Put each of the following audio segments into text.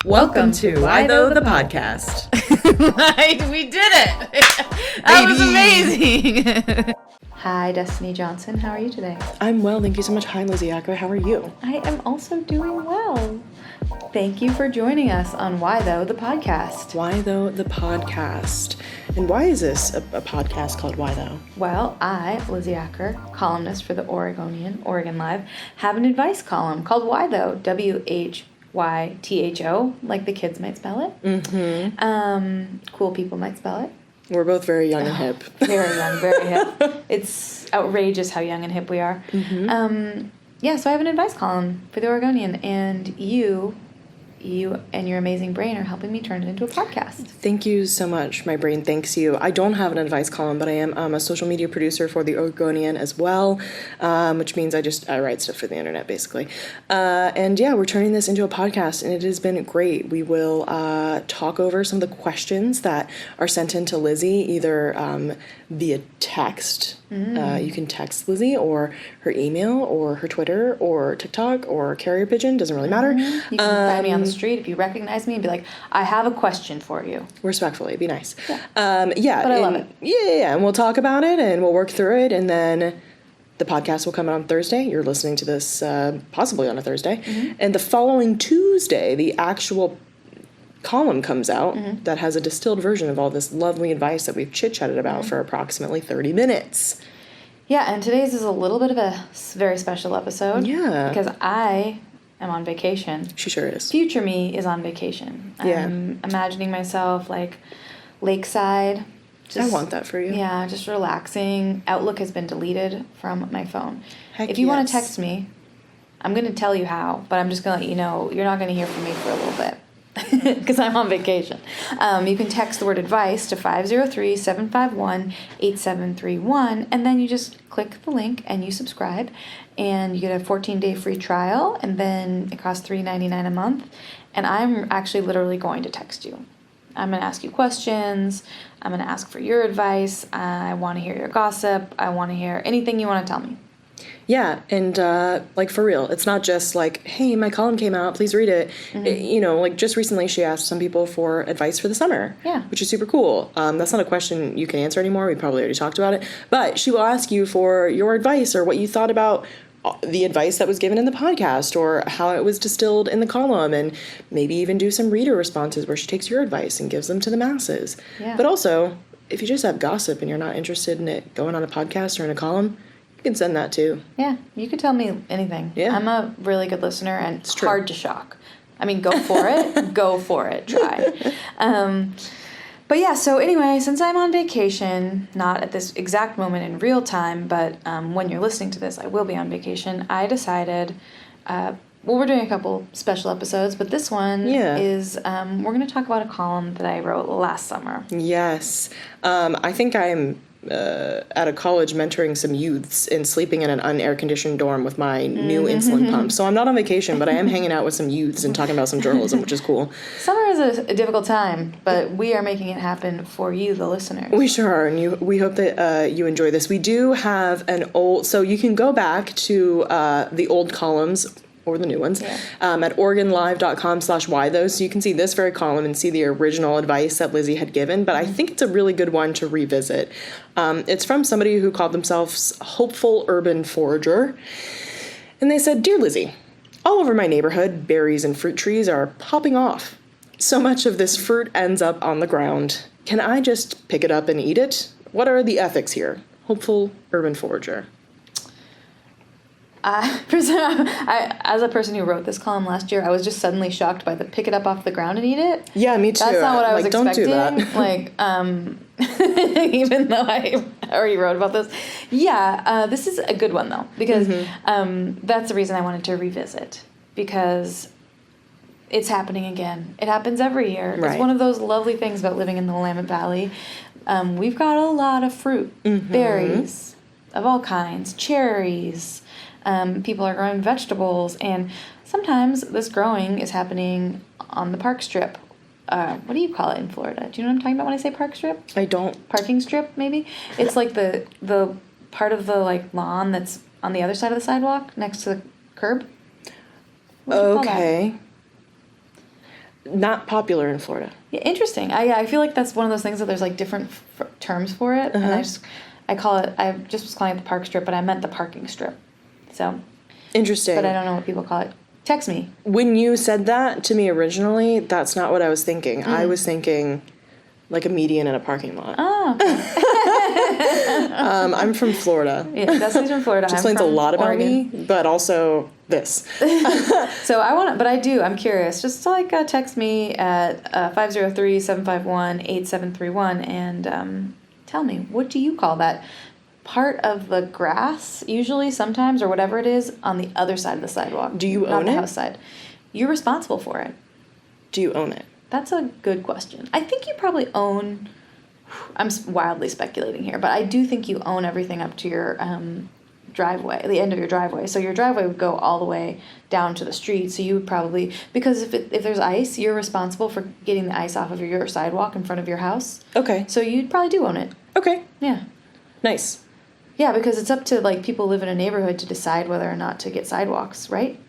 Welcome to Why Though the podcast. We did it! That was amazing! Hi, Destiny Johnson. How are you today? I'm well, thank you so much. Hi, Lizzy Acker. How are you? I am also doing well. Thank you for joining us on Why Though the podcast. Why Though the podcast. And why is this a podcast called Why Though? Well, I, Lizzy Acker, columnist for the Oregonian, Oregon Live, have an advice column called Why Though, WHYTHO, like the kids might spell it. Mm-hmm. Cool people might spell it. We're both very young and hip. Very young, very hip. It's outrageous how young and hip we are. Mm-hmm. So I have an advice column for the Oregonian, and you and your amazing brain are helping me turn it into a podcast. Thank you so much. My brain thanks you. I don't have an advice column, but I am a social media producer for the Oregonian as well, which means I write stuff for the internet, basically. And yeah, we're turning this into a podcast, and it has been great. We will talk over some of the questions that are sent in to Lizzy, either via text. You can text Lizzy, or her email, or her Twitter, or TikTok, or carrier pigeon. Doesn't really matter. You can find me on the street if you recognize me and be like, I have a question for you. Respectfully, be nice. Yeah. But I love it. Yeah, and we'll talk about it, and we'll work through it, and then the podcast will come out on Thursday. You're listening to this possibly on a Thursday. And the following Tuesday, the actual column comes out that has a distilled version of all this lovely advice that we've chit-chatted about for approximately 30 minutes. Yeah, and today's is a little bit of a very special episode. Yeah. Because I am on vacation. She sure is. Future me is on vacation. Yeah. I'm imagining myself like lakeside. I want that for you. Yeah, just relaxing. Outlook has been deleted from my phone. Heck if you want yes. to text me, I'm going to tell you how, but I'm just going to let you know you're not going to hear from me for a little bit. Because I'm on vacation. You can text the word advice to 503-751-8731, and then you just click the link and you subscribe, and you get a 14-day free trial, and then it costs $3.99 a month, and I'm actually literally going to text you. I'm going to ask you questions. I'm going to ask for your advice. I want to hear your gossip. I want to hear anything you want to tell me. Yeah, and like for real, it's not just like, hey, my column came out, please read it. Like just recently she asked some people for advice for the summer, which is super cool. That's not a question you can answer anymore. We probably already talked about it. But she will ask you for your advice or what you thought about the advice that was given in the podcast or how it was distilled in the column, and maybe even do some reader responses where she takes your advice and gives them to the masses. Yeah. But also, if you just have gossip and you're not interested in it going on a podcast or in a column, you can send that too. Yeah, you can tell me anything. Yeah. I'm a really good listener, and it's true. hard to shock. I mean, go for it. Go for it. Try. But yeah, so anyway, since I'm on vacation, not at this exact moment in real time, but when you're listening to this, I will be on vacation, I decided, we're doing a couple special episodes, but this one is, we're going to talk about a column that I wrote last summer. Yes. I think I'm at a college mentoring some youths and sleeping in an unair-conditioned dorm with my new insulin pump. So I'm not on vacation, but I am hanging out with some youths and talking about some journalism, which is cool. Summer is a difficult time, but we are making it happen for you, the listeners. We sure are, and we hope that you enjoy this. We do have so you can go back to the old columns or the new ones, at OregonLive.com/whythough. So you can see this very column and see the original advice that Lizzy had given, but I think it's a really good one to revisit. It's from somebody who called themselves Hopeful Urban Forager. And they said, "Dear Lizzy, all over my neighborhood, berries and fruit trees are popping off. So much of this fruit ends up on the ground. Can I just pick it up and eat it? What are the ethics here? Hopeful Urban Forager." As a person who wrote this column last year, I was just suddenly shocked by the pick it up off the ground and eat it. Yeah, me too. That's not what I was expecting. Don't do that. Even though I already wrote about this. Yeah, this is a good one, though, because that's the reason I wanted to revisit, because it's happening again. It happens every year. Right. It's one of those lovely things about living in the Willamette Valley. We've got a lot of fruit, berries of all kinds, cherries. People are growing vegetables, and sometimes this growing is happening on the park strip. What do you call it in Florida? Do you know what I'm talking about when I say park strip? I don't. Parking strip, maybe? It's like the part of the like lawn that's on the other side of the sidewalk next to the curb. Okay. Not popular in Florida. Yeah, interesting. I feel like that's one of those things that there's like different terms for it, and I just was calling it the park strip, but I meant the parking strip. So Interesting. but I don't know what people call it. Text me. When you said that to me originally, that's not what I was thinking. I was thinking like a median in a parking lot. Oh, okay. I'm from Florida. Yeah, Destiny's from Florida. Which I'm explains a from lot about Oregon. me, but also this. So I'm curious. Just to like text me at 503-751-8731 and tell me, what do you call that part of the grass, usually, sometimes, or whatever it is, on the other side of the sidewalk? Do you not own the it? house side. You're responsible for it. Do you own it? That's a good question. I think you probably own. I'm wildly speculating here, but I do think you own everything up to your driveway, the end of your driveway. So your driveway would go all the way down to the street. So you would probably, because if there's ice, you're responsible for getting the ice off of your sidewalk in front of your house. Okay. So you probably do own it. Okay. Yeah. Nice. Yeah, because it's up to like people who live in a neighborhood to decide whether or not to get sidewalks, right?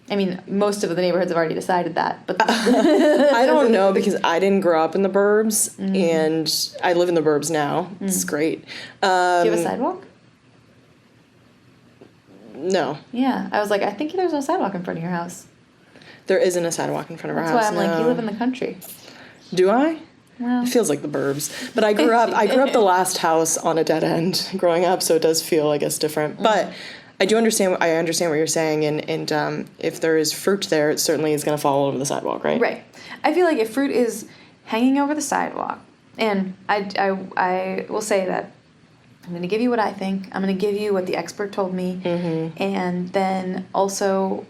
I mean, most of the neighborhoods have already decided that, but I don't know because I didn't grow up in the burbs, and I live in the burbs now. It's great. do you have a sidewalk? No, Yeah, I was like, I think there's no sidewalk in front of your house. there isn't a sidewalk in front of our That's house. why I'm like, you no. live in the country. Do I? Well, It feels like the burbs. But I grew up the last house on a dead end growing up, so it does feel, I guess, different. But I understand what you're saying, and if there is fruit there, it certainly is going to fall all over the sidewalk, right? right. I feel like if fruit is hanging over the sidewalk, and I will say that I'm going to give you what I think. I'm going to give you what the expert told me, and then also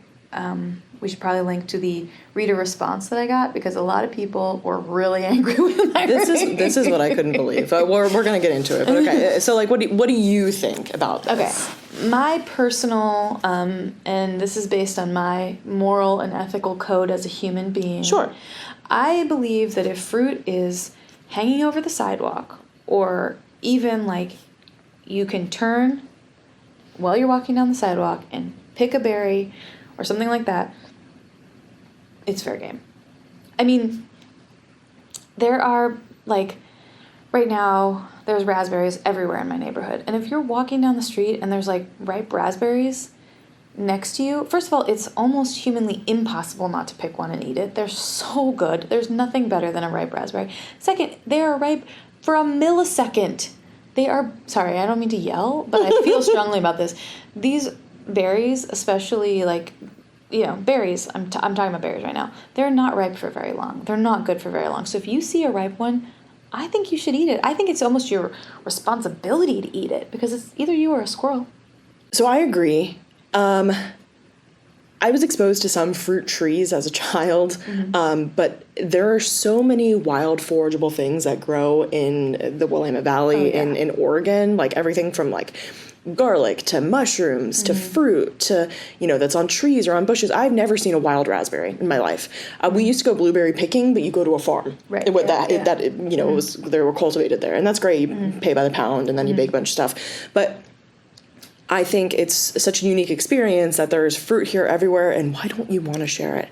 we should probably link to the reader response that I got, because a lot of people were really angry with my This is what I couldn't believe. We're going to get into it, but okay. So like, what do you think about this? Okay. My personal, and this is based on my moral and ethical code as a human being. Sure. I believe that if fruit is hanging over the sidewalk, or even like you can turn while you're walking down the sidewalk and pick a berry or something like that, it's fair game. I mean, there are like, right now, there's raspberries everywhere in my neighborhood. And if you're walking down the street and there's like ripe raspberries next to you, first of all, it's almost humanly impossible not to pick one and eat it. They're so good. There's nothing better than a ripe raspberry. Second, they are ripe for a millisecond. They are, sorry, I don't mean to yell, but I feel strongly about this. These berries, especially like, berries, I'm talking about berries right now. They're not ripe for very long. They're not good for very long. So if you see a ripe one, I think you should eat it. I think it's almost your responsibility to eat it, because it's either you or a squirrel. So I agree. I was exposed to some fruit trees as a child, but there are so many wild forageable things that grow in the Willamette Valley in Oregon, like everything from like garlic to mushrooms to fruit to, that's on trees or on bushes. I've never seen a wild raspberry in my life. We used to go blueberry picking, but you go to a farm. Right. It was, they were cultivated there, and that's great. You pay by the pound and then you bake a bunch of stuff. But I think it's such a unique experience that there's fruit here everywhere, and why don't you want to share it?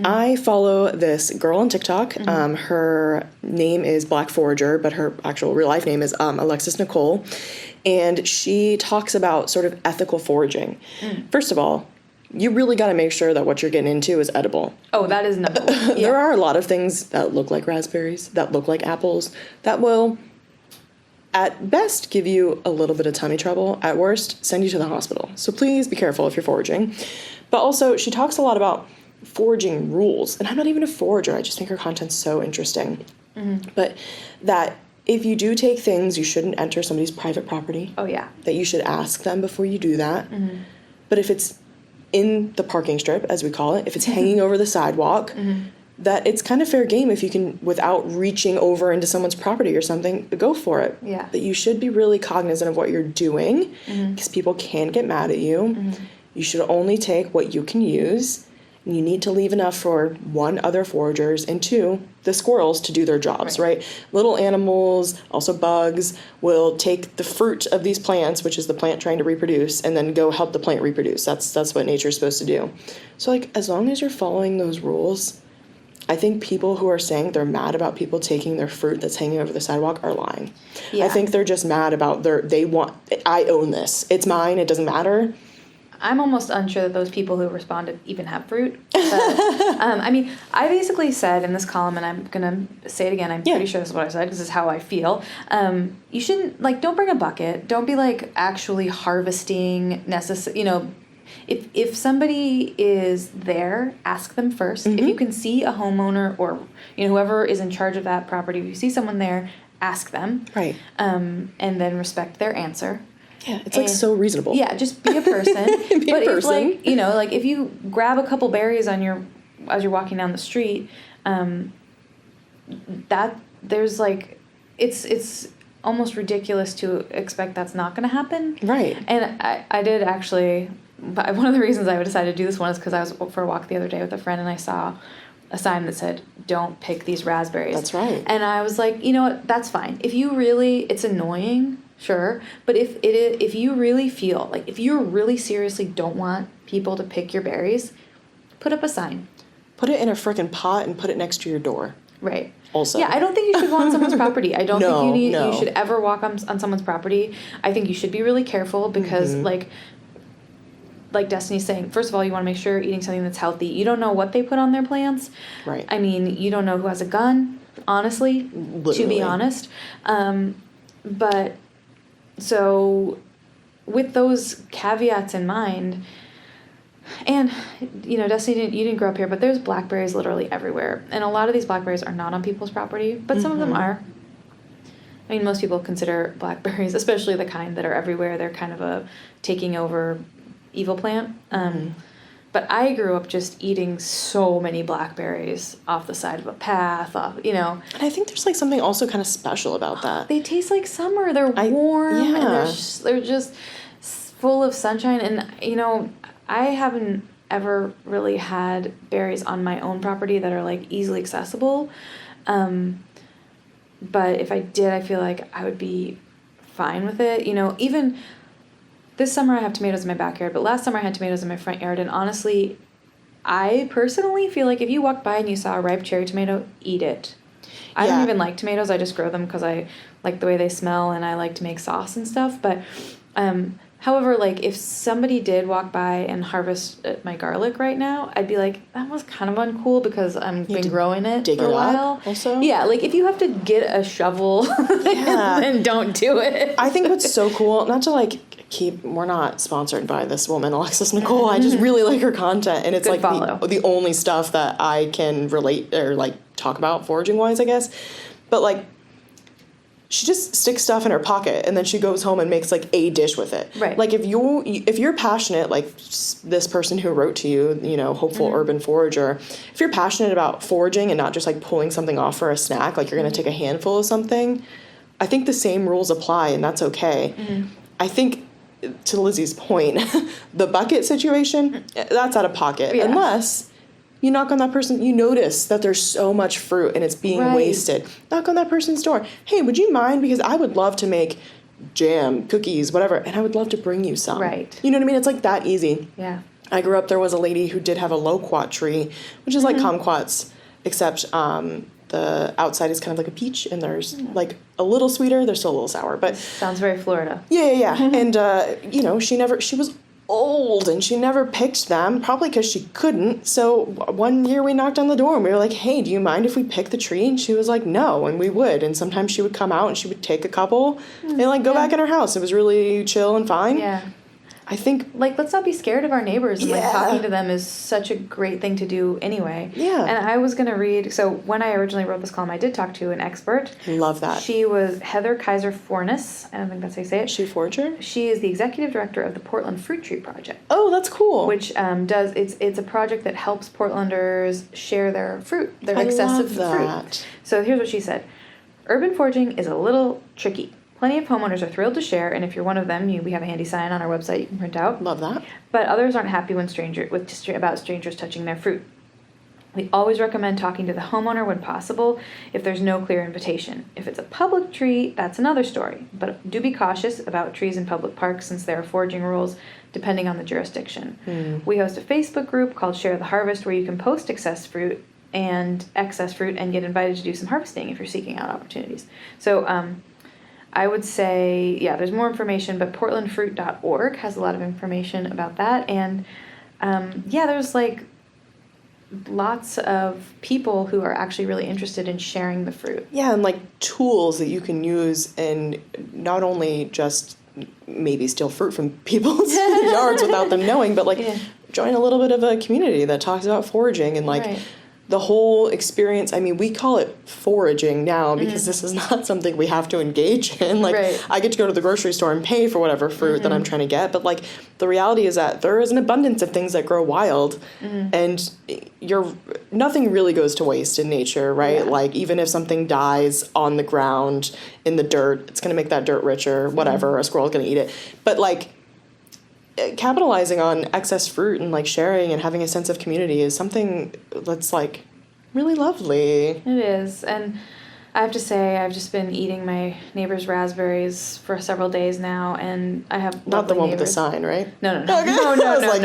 I follow this girl on TikTok. Her name is Black Forager, but her actual real life name is Alexis Nicole, and she talks about sort of ethical foraging. First of all, you really got to make sure that what you're getting into is edible. Oh, that is number one. There are a lot of things that look like raspberries, that look like apples, that will at best give you a little bit of tummy trouble, at worst send you to the hospital. So please be careful if you're foraging. But also, she talks a lot about foraging rules, and I'm not even a forager, I just think her content's so interesting. But that if you do take things, you shouldn't enter somebody's private property. Oh, yeah. That you should ask them before you do that. But if it's in the parking strip, as we call it, if it's hanging over the sidewalk, that it's kind of fair game if you can, without reaching over into someone's property or something, go for it. Yeah. But you should be really cognizant of what you're doing, because people can get mad at you. You should only take what you can use, and you need to leave enough for, one, other foragers, and two, the squirrels to do their jobs, right? Little animals, also bugs, will take the fruit of these plants, which is the plant trying to reproduce, and then go help the plant reproduce. That's what nature's supposed to do. So, like, as long as you're following those rules, I think people who are saying they're mad about people taking their fruit that's hanging over the sidewalk are lying. Yeah. I think they're just mad about I own this. It's mine. It doesn't matter. I'm almost unsure that those people who responded even have fruit. But, I mean, I basically said in this column, and I'm going to say it again, I'm pretty sure this is what I said, because this is how I feel. You shouldn't, like, don't bring a bucket. Don't be, like, actually harvesting if somebody is there, ask them first. If you can see a homeowner or, whoever is in charge of that property, if you see someone there, ask them. Right. And then respect their answer. Yeah, it's like so reasonable. Yeah, just be a person. If like if you grab a couple berries as you're walking down the street, that there's like it's almost ridiculous to expect that's not going to happen. Right. And I did actually. But one of the reasons I decided to do this one is because I was for a walk the other day with a friend and I saw a sign that said, "Don't pick these raspberries." That's right. And I was like, you know what? That's fine. If you really, it's annoying. Sure, but if you really feel like if you really seriously don't want people to pick your berries, put up a sign. Put it in a frickin' pot and put it next to your door. Right. Also. Yeah, I don't think you should go on someone's property. I don't think No. you should ever walk on someone's property. I think you should be really careful because like Destiny's saying, first of all, you want to make sure you're eating something that's healthy. You don't know what they put on their plants. Right. I mean, you don't know who has a gun, honestly, Literally. to be honest. But so with those caveats in mind, and, Destiny, you didn't grow up here, but there's blackberries literally everywhere. And a lot of these blackberries are not on people's property, but some of them are. I mean, most people consider blackberries, especially the kind that are everywhere, they're kind of a taking over evil plant. But I grew up just eating so many blackberries off the side of a path, And I think there's like something also kind of special about that. They taste like summer. They're warm and they're just full of sunshine. And, I haven't ever really had berries on my own property that are like easily accessible. But if I did, I feel like I would be fine with it. Even this summer I have tomatoes in my backyard, but last summer I had tomatoes in my front yard. And honestly, I personally feel like if you walked by and you saw a ripe cherry tomato, eat it. I don't even like tomatoes. I just grow them because I like the way they smell and I like to make sauce and stuff. But however, like if somebody did walk by and harvest my garlic right now, I'd be like, that was kind of uncool because I've been growing it for a while. Also? Yeah, like if you have to get a shovel, then don't do it. I think what's so cool, not to like we're not sponsored by this woman, Alexis Nicole. I just really like her content, and it's Good like the only stuff that I can relate or like talk about foraging wise, I guess. But like, she just sticks stuff in her pocket, and then she goes home and makes like a dish with it. Right. Like if you're passionate, like this person who wrote to you, hopeful urban forager, if you're passionate about foraging and not just like pulling something off for a snack, like you're gonna take a handful of something, I think the same rules apply, and that's okay. I think, to Lizzie's point, the bucket situation, that's out of pocket. Yeah. Unless you knock on that person, you notice that there's so much fruit and it's being wasted. Knock on that person's door. Hey, would you mind? Because I would love to make jam, cookies, whatever, and I would love to bring you some. Right. You know what I mean? It's like that easy. Yeah. I grew up, there was a lady who did have a loquat tree, which is like kumquats, except the outside is kind of like a peach, and there's like a little sweeter. They're still a little sour, but sounds very Florida. Yeah. And she was old and she never picked them, probably because she couldn't. So one year we knocked on the door and we were like, "Hey, do you mind if we pick the tree?" And she was like, "No," and we would. And sometimes she would come out and she would take a couple and like go back in her house. It was really chill and fine. Yeah. I think, like, let's not be scared of our neighbors. And, like, talking to them is such a great thing to do anyway. Yeah. And I was going to read, so when I originally wrote this column, I did talk to an expert. Love that. She was Heather Kaiser Fornes. I don't think that's how you say it. Is she a forager? She is the executive director of the Portland Fruit Tree Project. Oh, that's cool. Which it's a project that helps Portlanders share their fruit, their excessive fruit. So here's what she said. Urban foraging is a little tricky. Plenty of homeowners are thrilled to share, and if you're one of them, we have a handy sign on our website you can print out. Love that. But others aren't happy about strangers touching their fruit. We always recommend talking to the homeowner when possible if there's no clear invitation. If it's a public tree, that's another story. But do be cautious about trees in public parks since there are foraging rules depending on the jurisdiction. We host a Facebook group called Share the Harvest where you can post excess fruit and excess fruit and get invited to do some harvesting if you're seeking out opportunities. So I would say, yeah, there's more information, but portlandfruit.org has a lot of information about that. And there's like lots of people who are actually really interested in sharing the fruit. Yeah, and like tools that you can use and not only just maybe steal fruit from people's yards without them knowing, but like join a little bit of a community that talks about foraging and like the whole experience. I mean, we call it foraging now because this is not something we have to engage in. Like, I get to go to the grocery store and pay for whatever fruit that I'm trying to get. But, like, the reality is that there is an abundance of things that grow wild. And nothing really goes to waste in nature, right? Yeah. Like, even if something dies on the ground in the dirt, it's going to make that dirt richer, whatever. A squirrel's going to eat it. But, like, capitalizing on excess fruit and like sharing and having a sense of community is something that's like really lovely. It is. And I have to say, I've just been eating my neighbor's raspberries for several days now, and I have not the one neighbors. With the sign, right? No. Okay. No. That's not my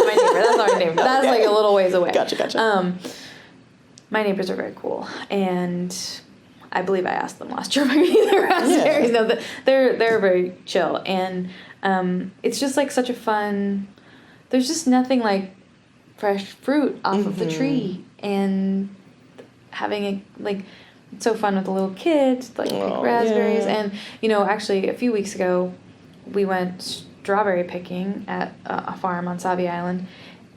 neighbor. That's not my neighbor. That's like a little ways away. Gotcha. My neighbors are very cool, and I believe I asked them last year if I could eat their raspberries. Yeah. No, they're very chill, and it's just like such a fun. There's just nothing like fresh fruit off of the tree, and having it's so fun with a little kid to like pick raspberries. And actually a few weeks ago we went strawberry picking at a farm on Sauvie Island,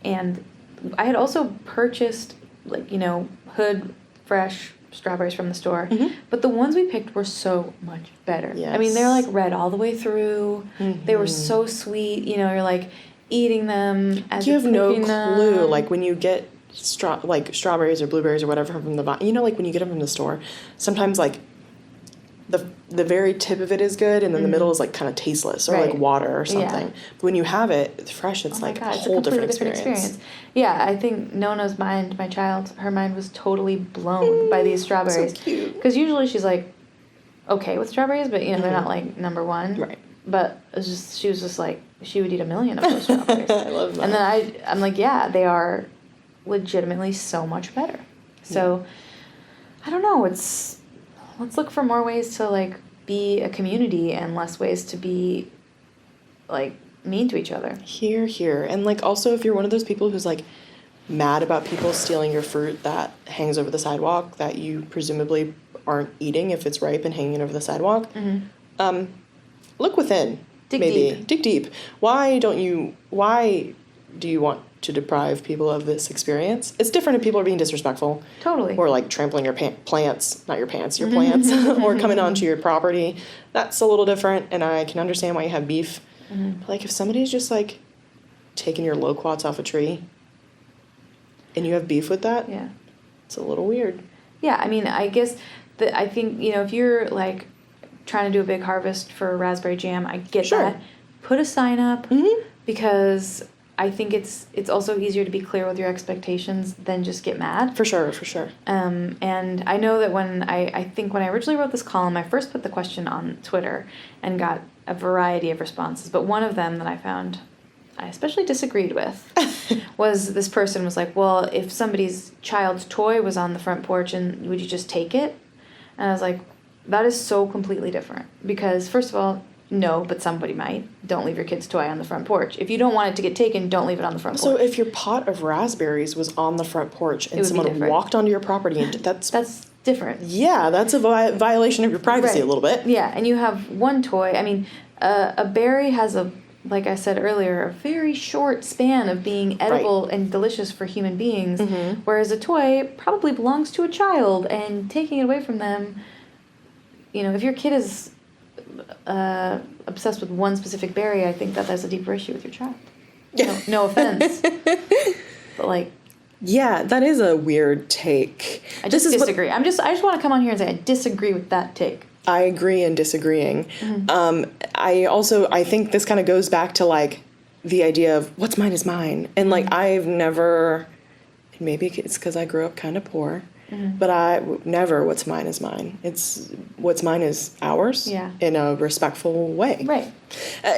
and I had also purchased Hood fresh strawberries from the store, but the ones we picked were so much better. Yes. I mean, they're like red all the way through. They were so sweet. You're like eating them as you have no clue. Them. Like when you get strawberries or blueberries or whatever from the vine, like when you get them from the store, sometimes like the very tip of it is good, and then the middle is like kind of tasteless or like water or something. Yeah. But when you have it fresh, it's a whole different experience. Yeah, I think Nona's mind, my child, her mind was totally blown by these strawberries. So cute. Because usually she's like okay with strawberries, but they're not like number one. Right. But she was just like, she would eat 1 million of those strawberries. I love that. And then I'm like, yeah, they are legitimately so much better. So I don't know. Let's look for more ways to like be a community and less ways to be like mean to each other. Here. And like also if you're one of those people who's like mad about people stealing your fruit that hangs over the sidewalk that you presumably aren't eating if it's ripe and hanging over the sidewalk, look within. Dig deep. Why do you want to deprive people of this experience? It's different if people are being disrespectful. Totally. Or like trampling your plants, not your pants, your plants, or coming onto your property. That's a little different, and I can understand why you have beef. But like if somebody's just like taking your loquats off a tree and you have beef with that, it's a little weird. Yeah, I mean, I guess I think, if you're like trying to do a big harvest for raspberry jam, I get that. Put a sign up because I think it's also easier to be clear with your expectations than just get mad. For sure. And I know that when I originally wrote this column, I first put the question on Twitter and got a variety of responses. But one of them that I found I especially disagreed with was this person was like, well, if somebody's child's toy was on the front porch, and would you just take it? And I was like, that is so completely different. Because first of all, no, but somebody might. Don't leave your kid's toy on the front porch. If you don't want it to get taken, don't leave it on the front porch. So if your pot of raspberries was on the front porch and someone walked onto your property, and that's different. Yeah, that's a violation of your privacy a little bit. Yeah, and you have one toy. I mean, a berry has like I said earlier, a very short span of being edible and delicious for human beings, whereas a toy probably belongs to a child, and taking it away from them, if your kid is obsessed with one specific berry, I think that's a deeper issue with your child. No offense. But like... Yeah, that is a weird take. I just disagree. I just want to come on here and say I disagree with that take. I agree in disagreeing. I think this kind of goes back to like the idea of what's mine is mine. And like I've never, maybe it's because I grew up kind of poor, but I never what's mine is mine. It's what's mine is ours in a respectful way. Right.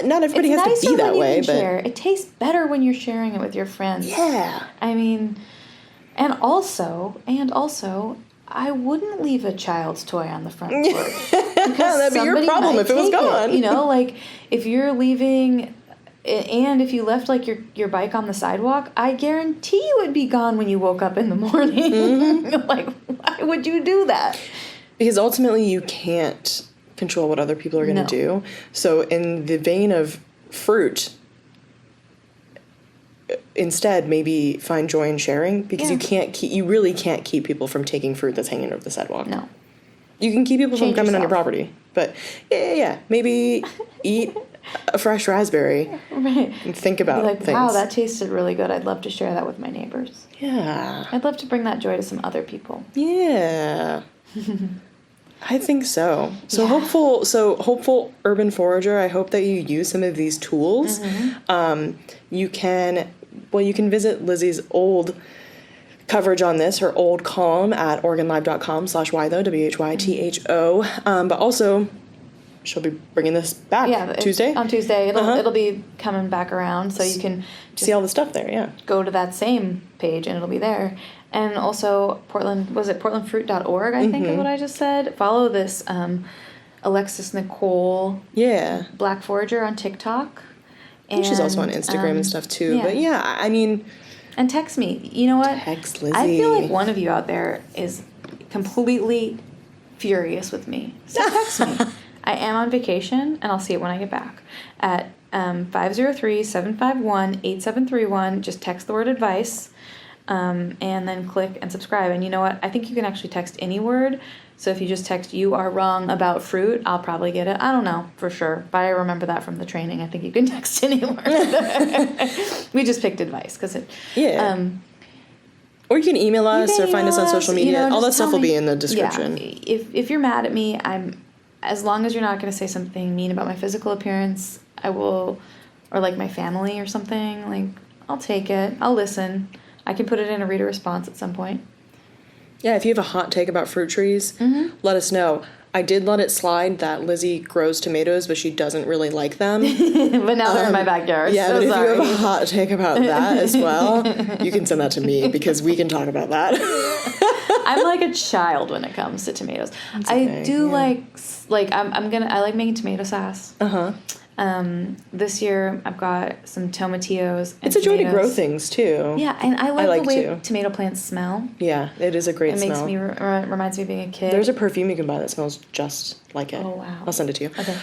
Not everybody has to be that way, but share. It tastes better when you're sharing it with your friends. Yeah. I mean, And also, I wouldn't leave a child's toy on the front porch. That'd be your problem if it was gone. You know, like, if you're leaving, and if you left, like, your bike on the sidewalk, I guarantee you it'd be gone when you woke up in the morning. Mm-hmm. Like, why would you do that? Because ultimately you can't control what other people are going to do. So in the vein of fruit, instead maybe find joy in sharing, because you really can't keep people from taking fruit that's hanging over the sidewalk. No. You can keep people from coming on your yourself. property, but maybe eat a fresh raspberry. Right. And think about like, things. wow, that tasted really good. I'd love to share that with my neighbors. Yeah. I'd love to bring that joy to some other people. Yeah. I think so. So hopeful urban forager, I hope that you use some of these tools. Mm-hmm. You can visit Lizzy's old coverage on this, her old column at OregonLive.com/whytho, WHYTHO. But also, she'll be bringing this back Tuesday. On Tuesday, it'll be coming back around, so you can see all the stuff there. Yeah, go to that same page and it'll be there. And also portlandfruit.org, I think is what I just said. Follow this Alexis Nicole Black Forager on TikTok. And she's also on Instagram and stuff too. Yeah. But yeah, I mean... And text me. You know what? Text Lizzy. I feel like one of you out there is completely furious with me. So text me. I am on vacation, and I'll see it when I get back. At 503-751-8731. Just text the word advice. And then click and subscribe. And you know what? I think you can actually text any word. So if you just text "you are wrong about fruit," I'll probably get it. I don't know for sure, but I remember that from the training. I think you can text any word. We just picked advice because it. Yeah. Or you can email us or find us on social media. All that stuff will be in the description. Yeah. If you're mad at me, as long as you're not going to say something mean about my physical appearance, I will, or like my family or something. Like, I'll take it. I'll listen. I can put it in a reader response at some point. Yeah, if you have a hot take about fruit trees, let us know. I did let it slide that Lizzy grows tomatoes, but she doesn't really like them. But now they're in my backyard. Yeah, so but if sorry. you have a hot take about that as well, you can send that to me because we can talk about that. I'm like a child when it comes to tomatoes. Okay, I do I like making tomato sauce. This year I've got some tomatillos. And it's a joy to grow things too. Yeah, and I like the way tomato plants smell. Yeah, it is a great smell. It makes me reminds me of being a kid. There's a perfume you can buy that smells just like it. Oh wow! I'll send it to you. Okay.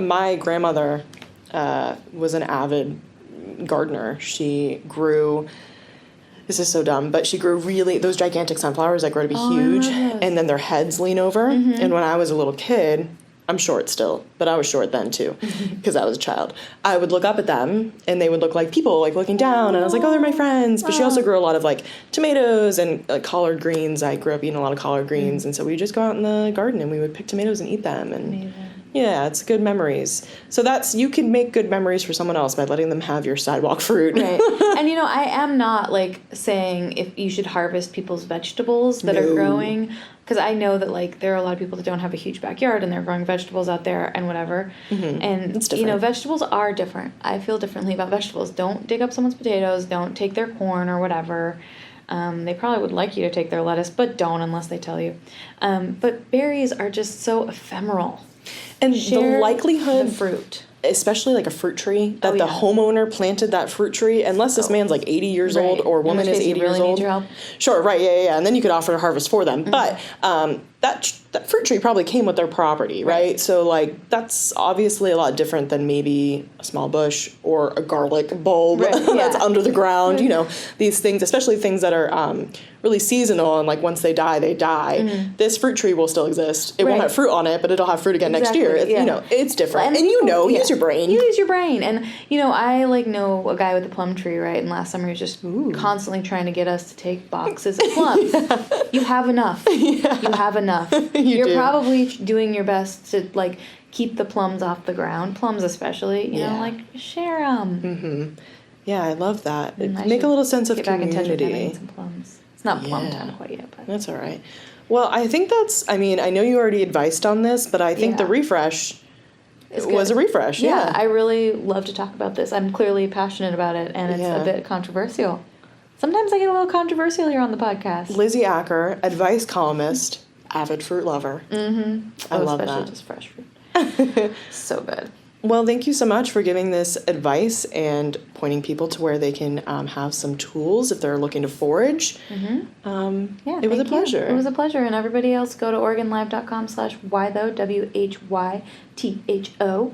My grandmother was an avid gardener. She grew. This is so dumb, but she grew those gigantic sunflowers that grow to be huge, and then their heads lean over. And when I was a little kid. I'm short still, but I was short then too, because I was a child. I would look up at them, and they would look like people, like looking down, and I was like, oh, they're my friends. But she also grew a lot of like tomatoes and like collard greens. I grew up eating a lot of collard greens, and so we would just go out in the garden and we would pick tomatoes and eat them. And amazing. Yeah, it's good memories. So you can make good memories for someone else by letting them have your sidewalk fruit. Right. And I am not like saying if you should harvest people's vegetables that are growing. Because I know that, like, there are a lot of people that don't have a huge backyard and they're growing vegetables out there and whatever. Mm-hmm. And, it's different. Vegetables are different. I feel differently about vegetables. Don't dig up someone's potatoes. Don't take their corn or whatever. They probably would like you to take their lettuce, but don't unless they tell you. But berries are just so ephemeral. And the likelihood... the fruit. Especially like a fruit tree, that the homeowner planted that fruit tree, unless this man's like 80 years old or woman is 80 years old. Need your help. Sure, right, yeah. And then you could offer to harvest for them. But that fruit tree probably came with their property, right? So like that's obviously a lot different than maybe a small bush or a garlic bulb that's under the ground. These things, especially things that are really seasonal and like once they die, they die. This fruit tree will still exist. It won't have fruit on it, but it'll have fruit again next year. It's different. And use your brain. You use your brain. And I know a guy with a plum tree, right? And last summer he was just constantly trying to get us to take boxes of plums. You have enough. Yeah. You have enough. You're probably doing your best to like keep the plums off the ground. Plums especially, like share them. Mm-hmm. Yeah, I love that. Make a little sense of community. Back in touch with having some plums. It's not plum time quite yet, but that's all right. Well, I think I know you already advised on this, but I think the refresh was a refresh. Yeah, I really love to talk about this. I'm clearly passionate about it, and it's a bit controversial. Sometimes I get a little controversial here on the podcast. Lizzy Acker, advice columnist, avid fruit lover. Mm-hmm. I love especially that. just fresh fruit. So good. Well, thank you so much for giving this advice and pointing people to where they can have some tools if they're looking to forage. Yeah, it was a thank you. pleasure. It was a pleasure. And everybody else, go to OregonLive.com/whytho, WHYTHO,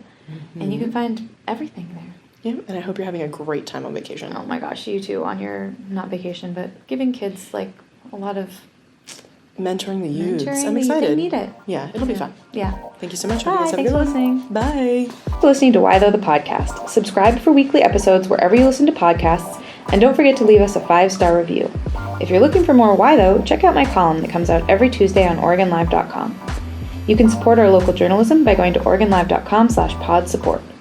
and you can find everything there. Yeah, and I hope you're having a great time on vacation. Oh my gosh, you too, on your, not vacation, but giving kids like a lot of Mentoring the youths. mentoring. I'm excited. They need it. Yeah, it'll be fun. Yeah. Thank you so much. Bye. Hope you guys have a Thanks good for one. listening. Bye. For listening to Why Though the Podcast. Subscribe for weekly episodes wherever you listen to podcasts, and don't forget to leave us a 5-star review. If you're looking for more Why Though, check out my column that comes out every Tuesday on OregonLive.com. You can support our local journalism by going to OregonLive.com/pod support.